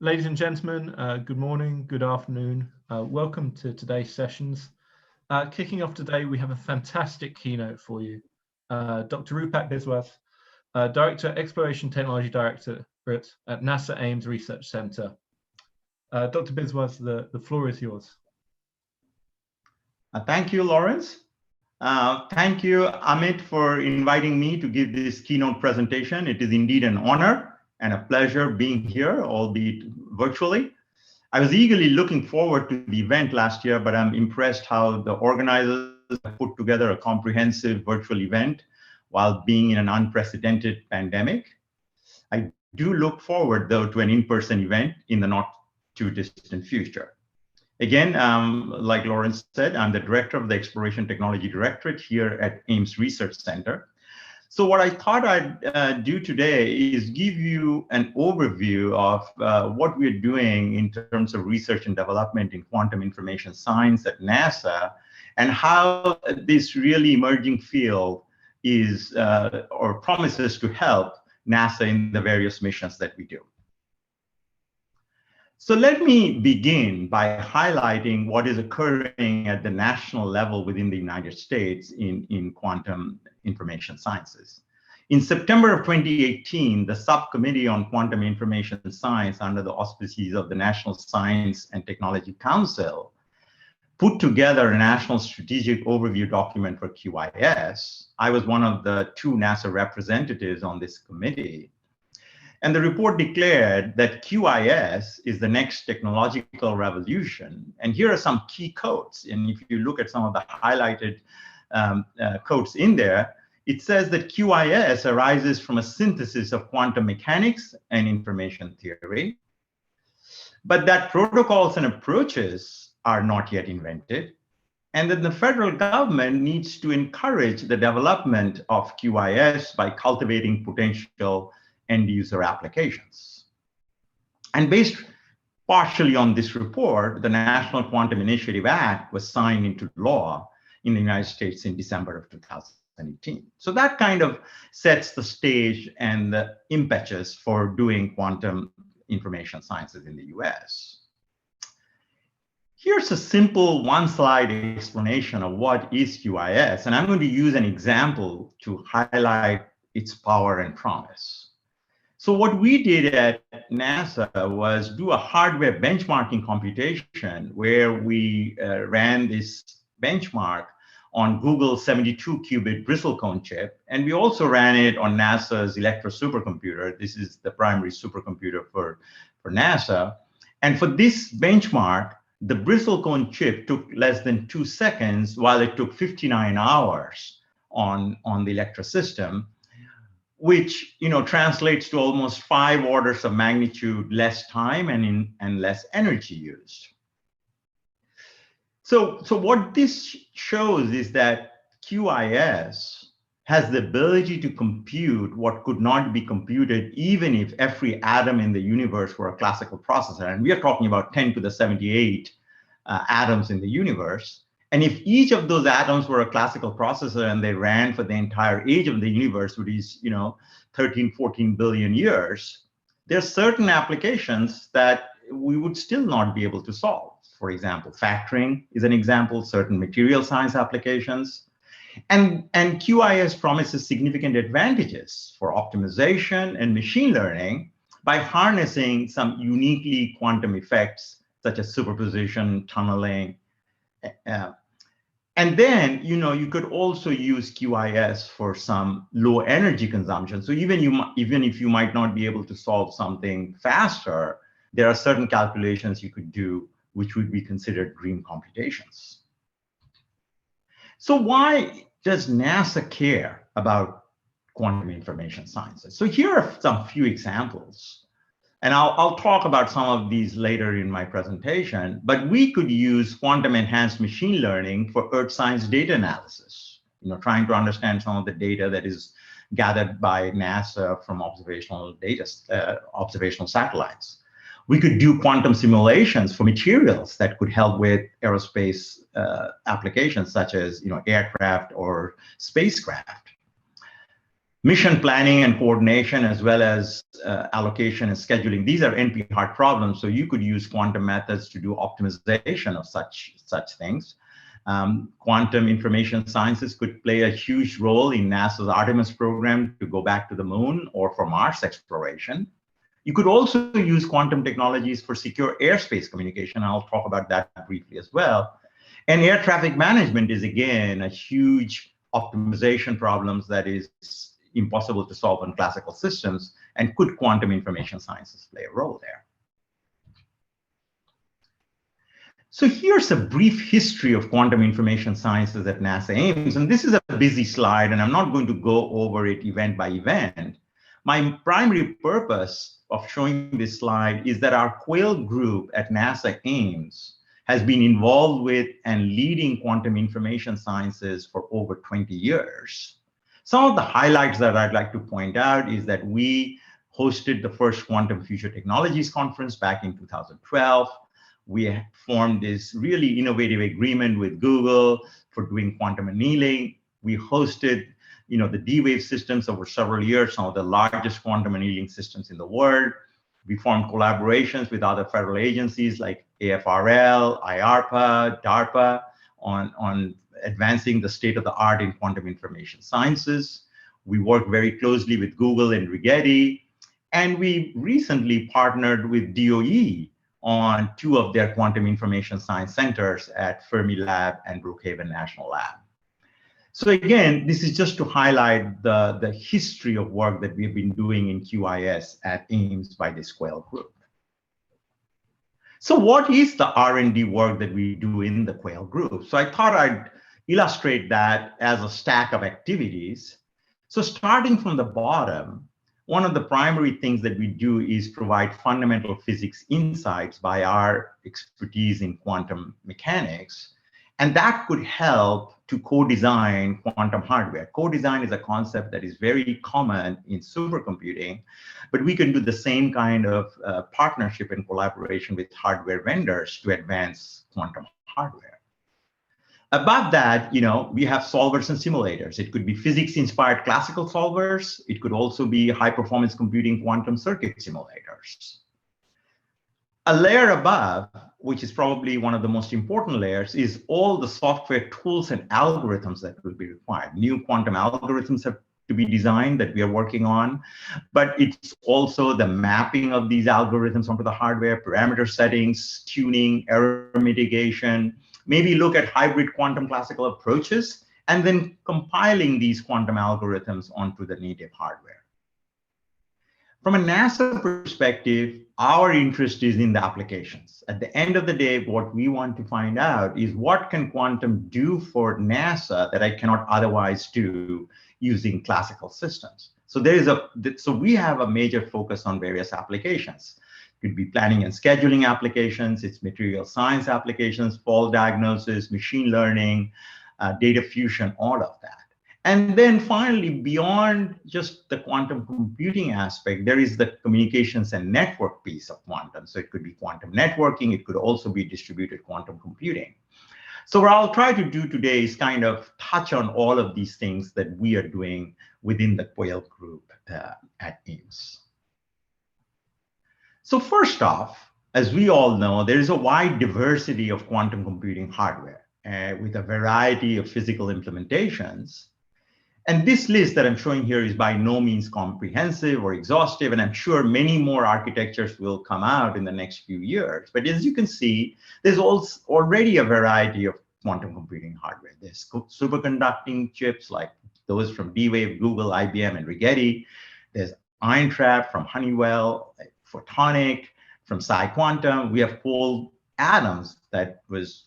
Ladies and gentlemen, good morning, good afternoon. Welcome to today's sessions. Kicking off today, we have a fantastic keynote for you. Dr. Rupak Biswas, Director, Exploration Technology Directorate at NASA Ames Research Center. Dr. Biswas, the floor is yours. Thank you, Lawrence. Thank you, Amit, for inviting me to give this keynote presentation. It is indeed an honor and a pleasure being here, albeit virtually. I was eagerly looking forward to the event last year, but I'm impressed how the organizers have put together a comprehensive virtual event while being in an unprecedented pandemic. I do look forward, though, to an in-person event in the not too distant future. Again, like Lawrence said, I'm the director of the Exploration Technology Directorate here at Ames Research Center. So what I thought I'd do today is give you an overview of what we're doing in terms of research and development in quantum information science at NASA, and how this really emerging field is or promises to help NASA in the various missions that we do. So let me begin by highlighting what is occurring at the national level within the United States in quantum information sciences. In September of 2018, the Subcommittee on Quantum Information Science under the auspices of the National Science and Technology Council put together a national strategic overview document for QIS. I was one of the two NASA representatives on this committee. And the report declared that QIS is the next technological revolution. And here are some key quotes. And if you look at some of the highlighted quotes in there, it says that QIS arises from a synthesis of quantum mechanics and information theory, but that protocols and approaches are not yet invented, and that the federal government needs to encourage the development of QIS by cultivating potential end-user applications. And based partially on this report, the National Quantum Initiative Act was signed into law in the United States in December of 2018. So that kind of sets the stage and the impetus for doing quantum information sciences in the US. Here's a simple one-slide explanation of what is QIS, and I'm going to use an example to highlight its power and promise. So what we did at NASA was do a hardware benchmarking computation where we ran this benchmark on Google's 72-qubit bristlecone chip, and we also ran it on NASA's Electra supercomputer. This is the primary supercomputer for NASA. And for this benchmark, the bristlecone chip took less than 2 seconds, while it took 59 hours on the Electra system, which translates to almost 5 orders of magnitude less time and less energy used. So what this shows is that QIS has the ability to compute what could not be computed even if every atom in the universe were a classical processor. And we are talking about 10 to the 78 atoms in the universe. And if each of those atoms were a classical processor and they ran for the entire age of the universe, which is 13, 14 billion years, there are certain applications that we would still not be able to solve. For example, factoring is an example, certain material science applications. And QIS promises significant advantages for optimization and machine learning by harnessing some uniquely quantum effects such as superposition, tunneling. And then, you could also use QIS for some low energy consumption. So even if you might not be able to solve something faster, there are certain calculations you could do which would be considered green computations. So why does NASA care about quantum information sciences? So here are some few examples. And I'll talk about some of these later in my presentation, but we could use quantum enhanced machine learning for earth science data analysis, trying to understand some of the data that is gathered by NASA from observational satellites. We could do quantum simulations for materials that could help with aerospace applications such as aircraft or spacecraft. Mission planning and coordination, as well as allocation and scheduling. These are NP hard problems, so you could use quantum methods to do optimization of such things. Quantum information sciences could play a huge role in NASA's Artemis program to go back to the moon or for Mars exploration. You could also use quantum technologies for secure airspace communication. I'll talk about that briefly as well. And air traffic management is, again, a huge optimization problems that is impossible to solve in classical systems, and could quantum information sciences play a role there? So here's a brief history of quantum information sciences at NASA Ames, and this is a busy slide, and I'm not going to go over it event by event. My primary purpose of showing this slide is that our Quail group at NASA Ames has been involved with and leading quantum information sciences for over 20 years. Some of the highlights that I'd like to point out is that we hosted the first Quantum Future Technologies Conference back in 2012. We formed this really innovative agreement with Google for doing quantum annealing. We hosted, the D-Wave systems over several years, some of the largest quantum annealing systems in the world. We formed collaborations with other federal agencies like AFRL, IARPA, DARPA on advancing the state of the art in quantum information sciences. We work very closely with Google and Rigetti, and we recently partnered with DOE on 2 of their quantum information science centers at Fermilab and Brookhaven National Lab. So again, this is just to highlight the history of work that we've been doing in QIS at Ames by this Quail group. So what is the R&D work that we do in the Quail group? So I thought I'd illustrate that as a stack of activities. So starting from the bottom, one of the primary things that we do is provide fundamental physics insights by our expertise in quantum mechanics. And that could help to co-design quantum hardware. Co-design is a concept that is very common in supercomputing, but we can do the same kind of partnership and collaboration with hardware vendors to advance quantum hardware. Above that, we have solvers and simulators. It could be physics-inspired classical solvers. It could also be high-performance computing quantum circuit simulators. A layer above, which is probably one of the most important layers, is all the software tools and algorithms that will be required. New quantum algorithms have to be designed that we are working on, but it's also the mapping of these algorithms onto the hardware, parameter settings, tuning, error mitigation, maybe look at hybrid quantum classical approaches, and then compiling these quantum algorithms onto the native hardware. From a NASA perspective, our interest is in the applications. At the end of the day, what we want to find out is what can quantum do for NASA that I cannot otherwise do using classical systems. So we have a major focus on various applications. It could be planning and scheduling applications, it's material science applications, fault diagnosis, machine learning, data fusion, all of that. And then finally, beyond just the quantum computing aspect, there is the communications and network piece of quantum. So it could be quantum networking, it could also be distributed quantum computing. So what I'll try to do today is kind of touch on all of these things that we are doing within the Quail group at Ames. So first off, as we all know, there is a wide diversity of quantum computing hardware with a variety of physical implementations. And this list that I'm showing here is by no means comprehensive or exhaustive, and I'm sure many more architectures will come out in the next few years. But as you can see, there's also already a variety of quantum computing hardware. There's superconducting chips like those from D-Wave, Google, IBM, and Rigetti. There's ion trap from Honeywell, photonic from PsiQuantum. We have cold atoms that was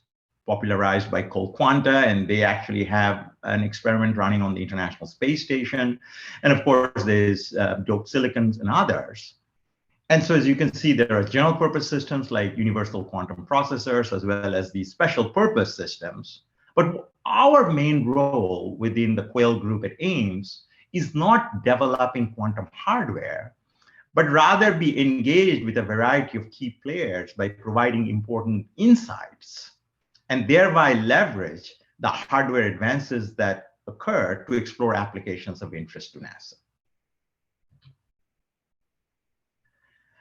popularized by Cole Quanta, and they actually have an experiment running on the International Space Station. And of course, there's doped silicons and others. And so as you can see, there are general purpose systems like universal quantum processors, as well as these special purpose systems. But our main role within the Quail group at Ames is not developing quantum hardware, but rather be engaged with a variety of key players by providing important insights and thereby leverage the hardware advances that occur to explore applications of interest to NASA.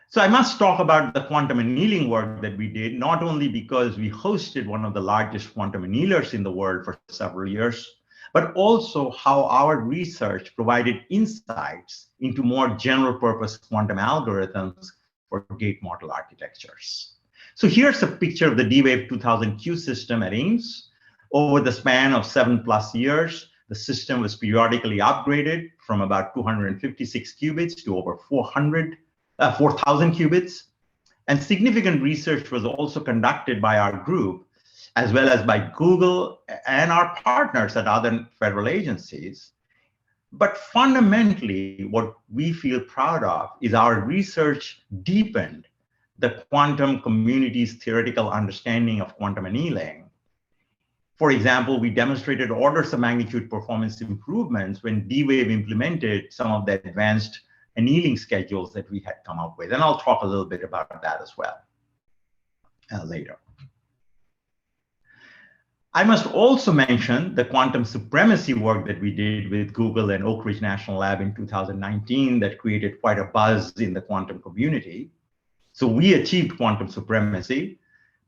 So I must talk about the quantum annealing work that we did, not only because we hosted one of the largest quantum annealers in the world for several years, but also how our research provided insights into more general purpose quantum algorithms for gate model architectures. So here's a picture of the D-Wave 2000Q system at Ames. Over the span of 7+ years, the system was periodically upgraded from about 256 qubits to over 4,000 qubits. And significant research was also conducted by our group, as well as by Google and our partners at other federal agencies. But fundamentally, what we feel proud of is our research deepened the quantum community's theoretical understanding of quantum annealing. For example, we demonstrated orders of magnitude performance improvements when D-Wave implemented some of the advanced annealing schedules that we had come up with. And I'll talk a little bit about that as well later. I must also mention the quantum supremacy work that we did with Google and Oak Ridge National Lab in 2019 that created quite a buzz in the quantum community. So we achieved quantum supremacy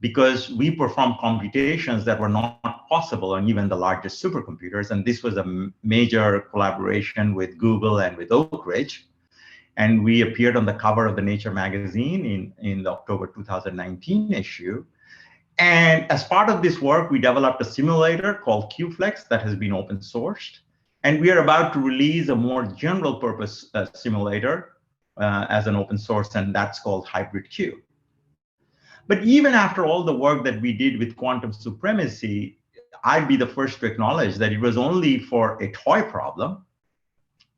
because we performed computations that were not possible on even the largest supercomputers. And this was a major collaboration with Google and with Oak Ridge. And we appeared on the cover of the Nature magazine in the October 2019 issue. And as part of this work, we developed a simulator called QFlex that has been open sourced. And we are about to release a more general purpose simulator as an open source, and that's called Hybrid Q. But even after all the work that we did with quantum supremacy, I'd be the first to acknowledge that it was only for a toy problem.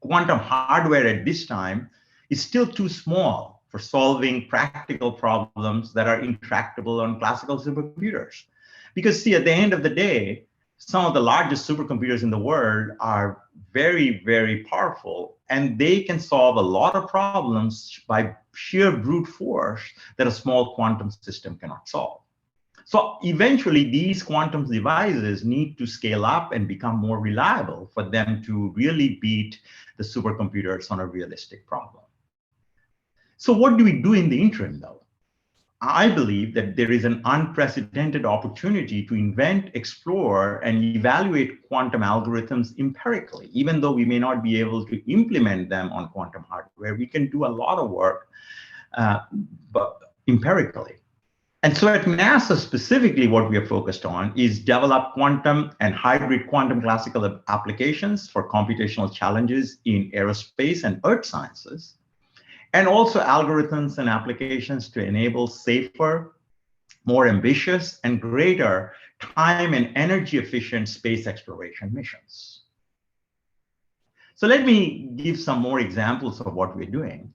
Quantum hardware at this time is still too small for solving practical problems that are intractable on classical supercomputers. Because see, at the end of the day, some of the largest supercomputers in the world are very, very powerful, and they can solve a lot of problems by sheer brute force that a small quantum system cannot solve. So eventually, these quantum devices need to scale up and become more reliable for them to really beat the supercomputers on a realistic problem. So what do we do in the interim, though? I believe that there is an unprecedented opportunity to invent, explore, and evaluate quantum algorithms empirically. Even though we may not be able to implement them on quantum hardware, we can do a lot of work but empirically. And so at NASA specifically, what we are focused on is develop quantum and hybrid quantum classical applications for computational challenges in aerospace and earth sciences, and also algorithms and applications to enable safer, more ambitious, and greater time and energy efficient space exploration missions. So let me give some more examples of what we're doing.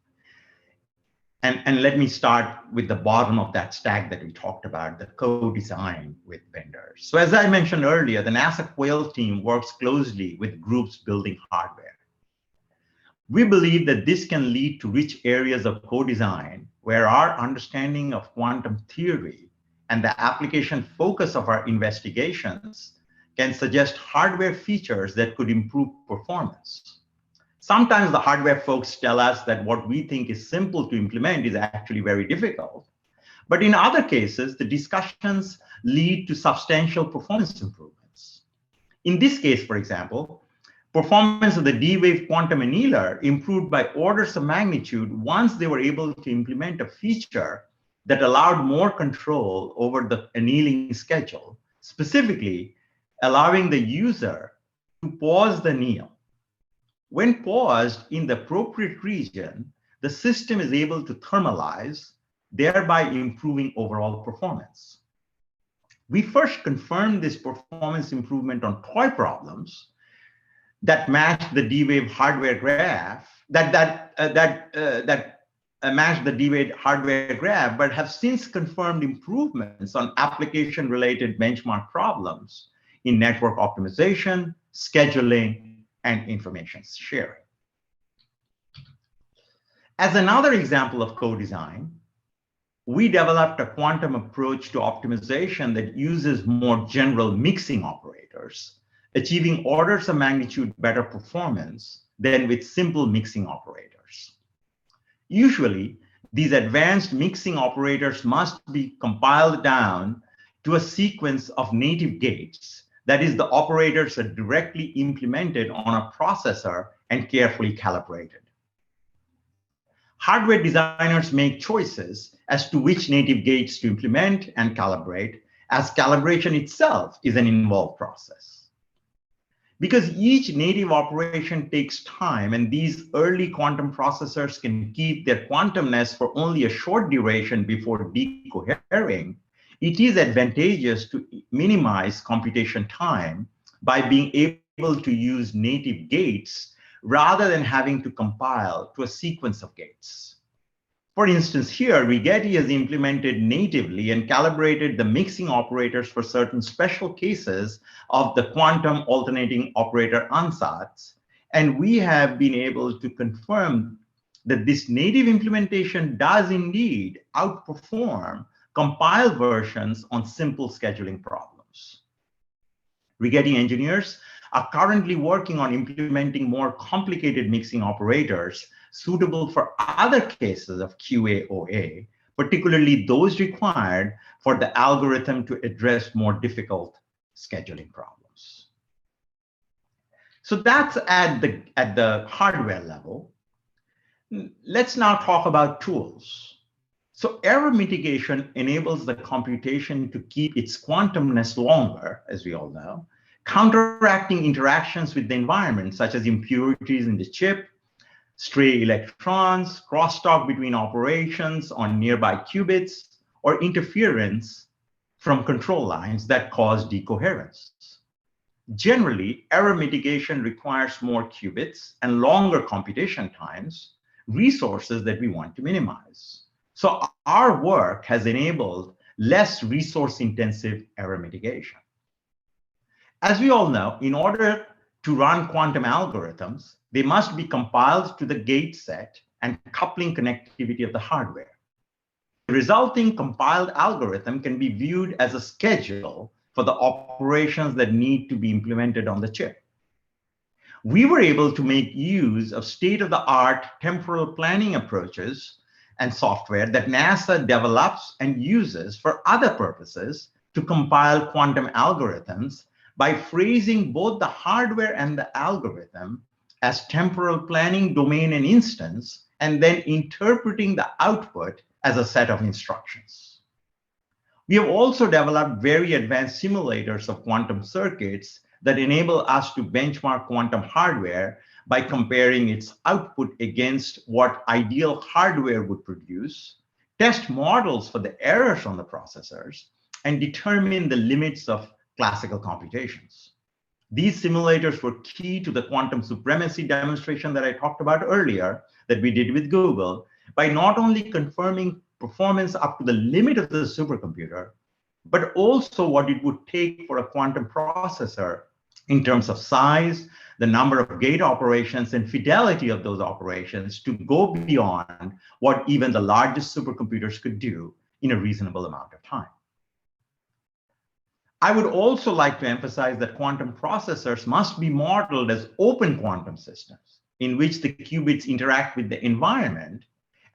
And let me start with the bottom of that stack that we talked about, the co-design with vendors. So as I mentioned earlier, the NASA Quail team works closely with groups building hardware. We believe that this can lead to rich areas of co-design where our understanding of quantum theory and the application focus of our investigations can suggest hardware features that could improve performance. Sometimes the hardware folks tell us that what we think is simple to implement is actually very difficult. But in other cases, the discussions lead to substantial performance improvements. In this case, for example, performance of the D-Wave quantum annealer improved by orders of magnitude once they were able to implement a feature that allowed more control over the annealing schedule, specifically allowing the user to pause the anneal. When paused in the appropriate region, the system is able to thermalize, thereby improving overall performance. We first confirmed this performance improvement on toy problems that matched the D-Wave hardware graph, matched the D-Wave hardware graph, but have since confirmed improvements on application-related benchmark problems in network optimization, scheduling, and information sharing. As another example of co-design, we developed a quantum approach to optimization that uses more general mixing operators, achieving orders of magnitude better performance than with simple mixing operators. Usually, These advanced mixing operators must be compiled down to a sequence of native gates. That is, the operators are directly implemented on a processor and carefully calibrated. Hardware designers make choices as to which native gates to implement and calibrate, as calibration itself is an involved process. Because each native operation takes time, and these early quantum processors can keep their quantumness for only a short duration before decohering, it is advantageous to minimize computation time by being able to use native gates rather than having to compile to a sequence of gates. For instance, here, Rigetti has implemented natively and calibrated the mixing operators for certain special cases of the quantum alternating operator ansatz, and we have been able to confirm that this native implementation does indeed outperform compiled versions on simple scheduling problems. Rigetti engineers are currently working on implementing more complicated mixing operators suitable for other cases of QA/OA, particularly those required for the algorithm to address more difficult scheduling problems. So that's at the hardware level. Let's now talk about tools. So error mitigation enables the computation to keep its quantumness longer, as we all know, counteracting interactions with the environment, such as impurities in the chip, stray electrons, crosstalk between operations on nearby qubits, or interference from control lines that cause decoherence. Generally, error mitigation requires more qubits and longer computation times, resources that we want to minimize. So our work has enabled less resource-intensive error mitigation. As we all know, in order to run quantum algorithms, they must be compiled to the gate set and coupling connectivity of the hardware. The resulting compiled algorithm can be viewed as a schedule for the operations that need to be implemented on the chip. We were able to make use of state-of-the-art temporal planning approaches and software that NASA develops and uses for other purposes to compile quantum algorithms by phrasing both the hardware and the algorithm as temporal planning domain and instance, and then interpreting the output as a set of instructions. We have also developed very advanced simulators of quantum circuits that enable us to benchmark quantum hardware by comparing its output against what ideal hardware would produce, test models for the errors on the processors, and determine the limits of classical computations. These simulators were key to the quantum supremacy demonstration that I talked about earlier that we did with Google by not only confirming performance up to the limit of the supercomputer, but also what it would take for a quantum processor in terms of size, the number of gate operations, and fidelity of those operations to go beyond what even the largest supercomputers could do in a reasonable amount of time. I would also like to emphasize that quantum processors must be modeled as open quantum systems in which the qubits interact with the environment,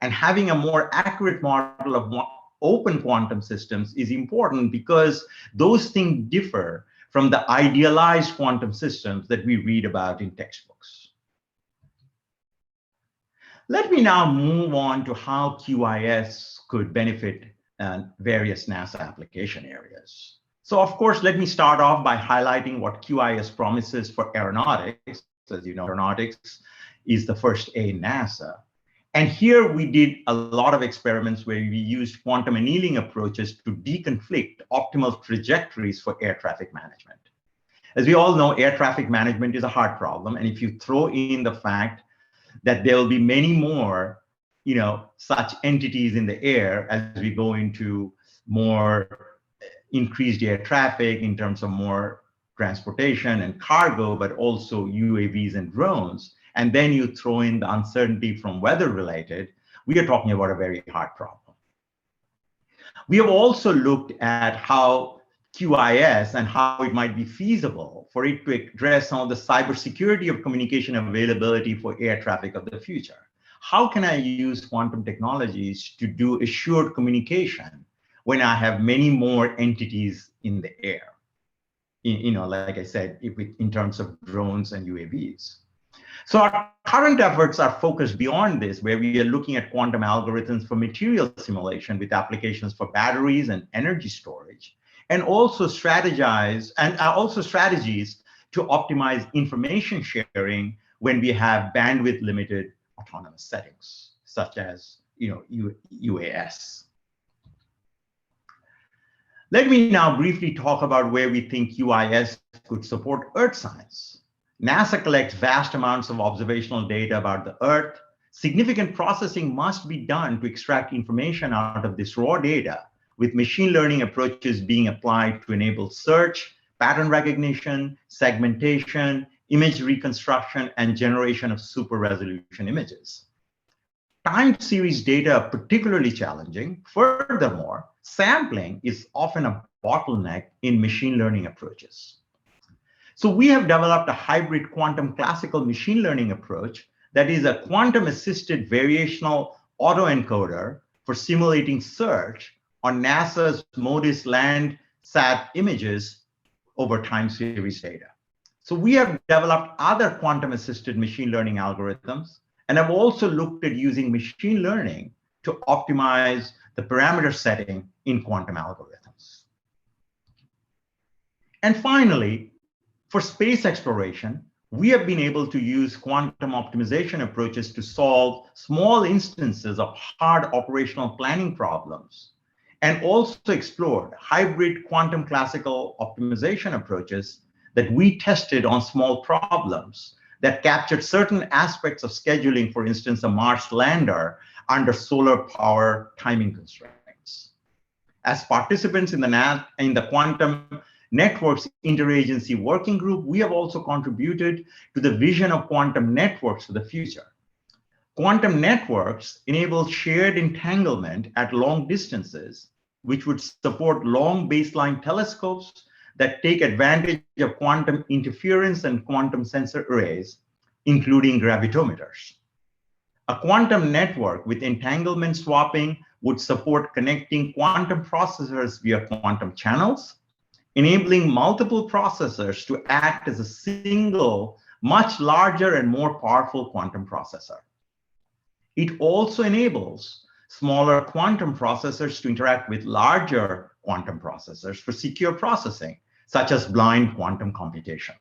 and having a more accurate model of open quantum systems is important because those things differ from the idealized quantum systems that we read about in textbooks. Let me now move on to how QIS could benefit various NASA application areas. So of course, let me start off by highlighting what QIS promises for aeronautics. As you know, aeronautics is the first A in NASA. And here we did a lot of experiments where we used quantum annealing approaches to deconflict optimal trajectories for air traffic management. As we all know, air traffic management is a hard problem. And if you throw in the fact that there will be many more, such entities in the air as we go into more increased air traffic in terms of more transportation and cargo, but also UAVs and drones, and then you throw in the uncertainty from weather related, we are talking about a very hard problem. We have also looked at how QIS and how it might be feasible for it to address some of the cybersecurity of communication availability for air traffic of the future. how can I use quantum technologies to do assured communication when I have many more entities in the air? Like I said, in terms of drones and UAVs. So our current efforts are focused beyond this, where we are looking at quantum algorithms for material simulation with applications for batteries and energy storage, and also strategies to optimize information sharing when we have bandwidth limited autonomous settings, such as UAS. Let me now briefly talk about where we think UIS could support Earth science. NASA collects vast amounts of observational data about the Earth. Significant processing must be done to extract information out of this raw data, with machine learning approaches being applied to enable search, pattern recognition, segmentation, image reconstruction, and generation of super resolution images. Time series data are particularly challenging. Furthermore, sampling is often a bottleneck in machine learning approaches. So we have developed a hybrid quantum classical machine learning approach that is a quantum-assisted variational autoencoder for simulating search on NASA's MODIS Landsat images over time series data. So we have developed other quantum-assisted machine learning algorithms, and have also looked at using machine learning to optimize the parameter setting in quantum algorithms. And finally, for space exploration, we have been able to use quantum optimization approaches to solve small instances of hard operational planning problems, and also explored hybrid quantum classical optimization approaches that we tested on small problems that captured certain aspects of scheduling, for instance, a Mars lander under solar power timing constraints. As participants in the Quantum Networks Interagency Working Group, we have also contributed to the vision of quantum networks for the future. Quantum networks enable shared entanglement at long distances, which would support long baseline telescopes that take advantage of quantum interference and quantum sensor arrays, including gravitometers. A quantum network with entanglement swapping would support connecting quantum processors via quantum channels, enabling multiple processors to act as a single, much larger and more powerful quantum processor. It also enables smaller quantum processors to interact with larger quantum processors for secure processing, such as blind quantum computation.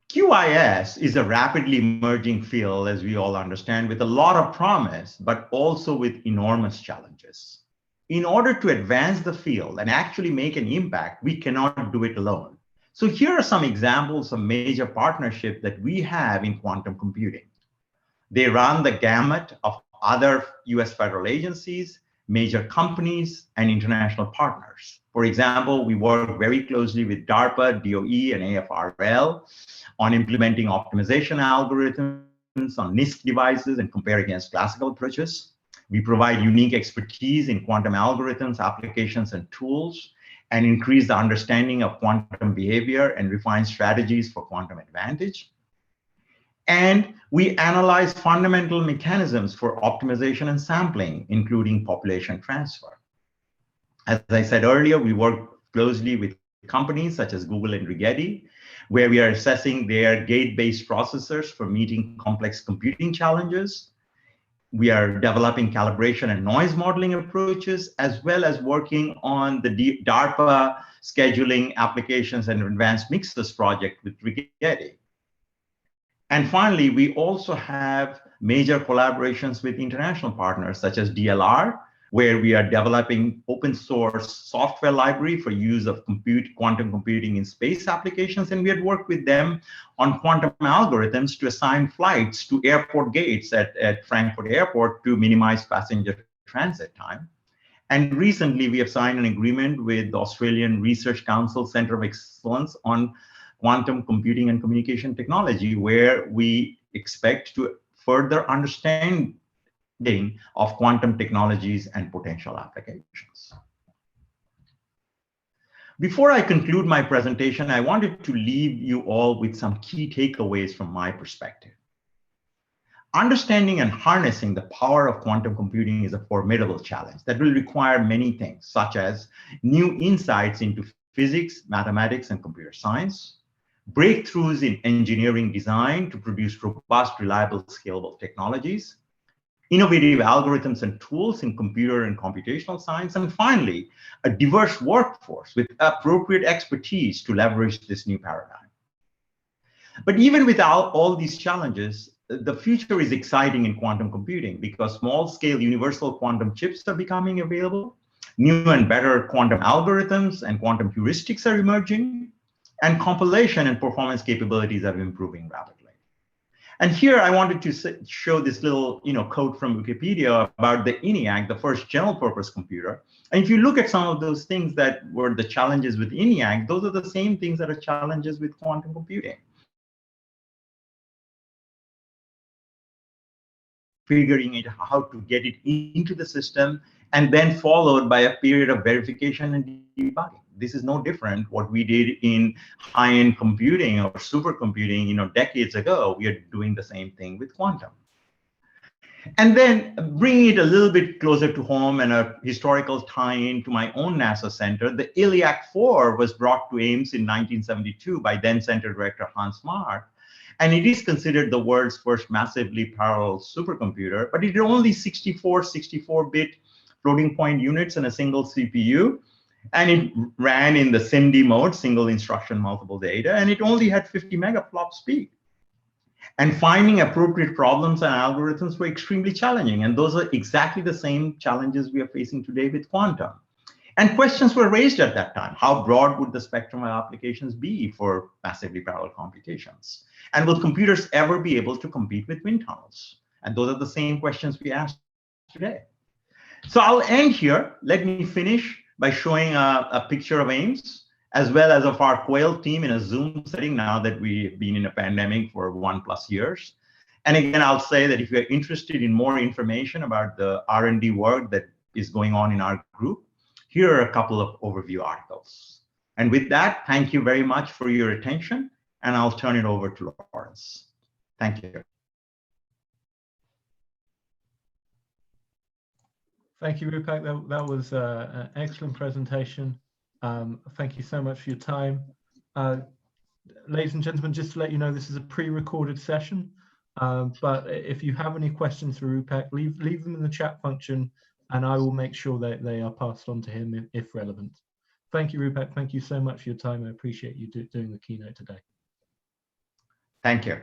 QIS is a rapidly emerging field, as we all understand, with a lot of promise, but also with enormous challenges. In order to advance the field and actually make an impact, we cannot do it alone. So here are some examples of major partnerships that we have in quantum computing. They run the gamut of other US federal agencies, major companies, and international partners. For example, we work very closely with DARPA, DOE, and AFRL on implementing optimization algorithms on NISQ devices and compare against classical approaches. We provide unique expertise in quantum algorithms, applications, and tools, and increase the understanding of quantum behavior and refine strategies for quantum advantage. And we analyze fundamental mechanisms for optimization and sampling, including population transfer. As I said earlier, we work closely with companies such as Google and Rigetti, where we are assessing their gate-based processors for meeting complex computing challenges. We are developing calibration and noise modeling approaches, as well as working on the DARPA scheduling applications and advanced mixers project with Rigetti. And finally, we also have major collaborations with international partners such as DLR, where we are developing open source software library for use of quantum computing in space applications. And we had worked with them on quantum algorithms to assign flights to airport gates at Frankfurt Airport to minimize passenger transit time. And recently, we have signed an agreement with the Australian Research Council Centre of Excellence on quantum computing and communication technology, where we expect to further understanding of quantum technologies and potential applications. Before I conclude my presentation, I wanted to leave you all with some key takeaways from my perspective. Understanding and harnessing the power of quantum computing is a formidable challenge that will require many things, such as new insights into physics, mathematics, and computer science, breakthroughs in engineering design to produce robust, reliable, scalable technologies, innovative algorithms and tools in computer and computational science, and finally, a diverse workforce with appropriate expertise to leverage this new paradigm. But even without all these challenges, the future is exciting in quantum computing because small-scale universal quantum chips are becoming available, new and better quantum algorithms and quantum heuristics are emerging, and compilation and performance capabilities are improving rapidly. And here I wanted to show this little quote from Wikipedia about the ENIAC, the first general-purpose computer. And if you look at some of those things that were the challenges with ENIAC, those are the same things that are challenges with quantum computing. Figuring out how to get it into the system, and then followed by a period of verification and debugging. This is no different what we did in high-end computing or supercomputing, decades ago. We are doing the same thing with quantum. And then bringing it a little bit closer to home and a historical tie-in to my own NASA center, the ILIAC 4 was brought to Ames in 1972 by then Center Director Hans Mark. And it is considered the world's first massively parallel supercomputer, but it had only 64-bit floating point units and a single CPU. And it ran in the SIMD mode, single instruction, multiple data, and it only had 50 megaflop speed. And finding appropriate problems and algorithms were extremely challenging. And those are exactly the same challenges we are facing today with quantum. And questions were raised at that time. How broad would the spectrum of applications be for massively parallel computations? And will computers ever be able to compete with wind tunnels? And those are the same questions we ask today. So I'll end here. Let me finish by showing a picture of Ames, as well as of our Quail team in a Zoom setting now that we've been in a pandemic for 1+ years. And again, I'll say that if you're interested in more information about the R&D work that is going on in our group, here are a couple of overview articles. And with that, thank you very much for your attention, and I'll turn it over to Lawrence. Thank you. Thank you, Rupak. That was an excellent presentation. Thank you so much for your time. Ladies and gentlemen, just to let you know, this is a pre-recorded session, but if you have any questions for Rupak, leave them in the chat function, and I will make sure that they are passed on to him if relevant. Thank you, Rupak. Thank you so much for your time. I appreciate you doing the keynote today. Thank you.